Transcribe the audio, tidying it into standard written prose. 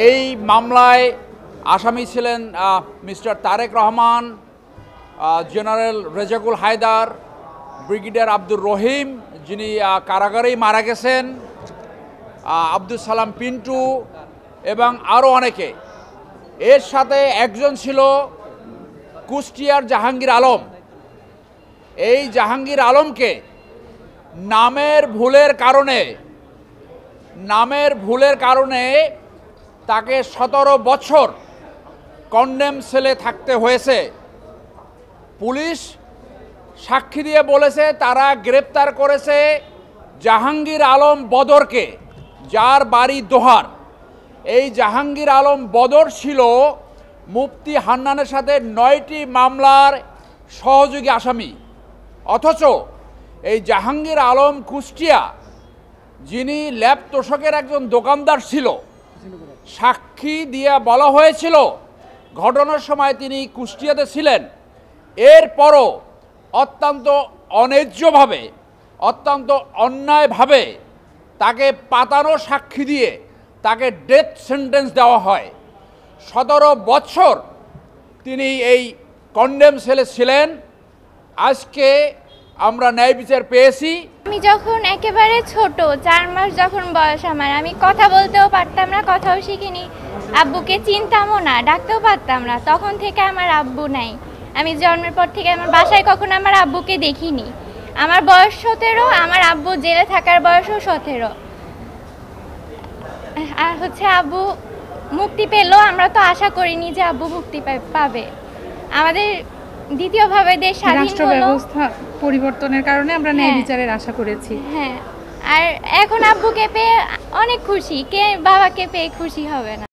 এই মামলায় আসামি ছিলেন mister Tarique Rahman, general Rezaqul Haider, brigadier Abdur Rahim যিনি কারাগারেই মারা গেছেন, আব্দুল সালাম পিন্টু এবং আরও অনেকে। এর সাথে একজন ছিল কুষ্টিয়ার জাহাঙ্গীর আলম। এই জাহাঙ্গীর আলমকে নামের ভুলের কারণে তাকে 17 বছর কন্ডেম সেলে থাকতে হয়েছে। পুলিশ সাক্ষী দিয়ে বলেছে তারা গ্রেপ্তার করেছে জাহাঙ্গীর আলম বদরকে, যার বাড়ি দোহার। এই জাহাঙ্গীর আলম বদর ছিল মুফতি হান্নানের সাথে 9টি মামলার সহযোগী আসামি। অথচ এই জাহাঙ্গীর আলম কুষ্টিয়া, যিনি ল্যাব তোষকের একজন দোকানদার ছিল, সাক্ষী দিয়ে বলা হয়েছিল ঘটনার সময় তিনি কুষ্টিয়াতে ছিলেন। এরপরও অত্যন্ত অন্যায্যভাবে, অত্যন্ত অন্যায়ভাবে তাকে পাতানো সাক্ষী দিয়ে তাকে ডেথ সেন্টেন্স দেওয়া হয়। 17 বছর তিনি এই কন্ডেম সেলে ছিলেন। আজকে আমরা ন্যায় বিচার পেয়েছি। আমি যখন একেবারে ছোট, 4 মাস যখন বয়স আমার, আমি কথা বলতেও পারতাম না, কথাও শিখিনি, আব্বুকে চিনতামও না, ডাকতেও পারতাম না। তখন থেকে আমার আব্বু নাই। আমি জন্মের পর থেকে আমার বাসায় কখনো আমার আব্বুকে দেখিনি। আমার বয়স 17, আমার আব্বু জেলে থাকার বয়সও 17। আর আব্বু মুক্তি পেলেও আমরা তো আশা করিনি যে আব্বু মুক্তি পাবে। আমাদের দ্বিতীয়ভাবে দেশ স্বাধীন হলো, রাষ্ট্র ব্যবস্থা পরিবর্তনের কারণে আমরা ন্যায় বিচারের আশা করেছি। হ্যাঁ, আর এখন আব্বুকে পেয়ে অনেক খুশি। কে বাবাকে পেয়ে খুশি হবে না?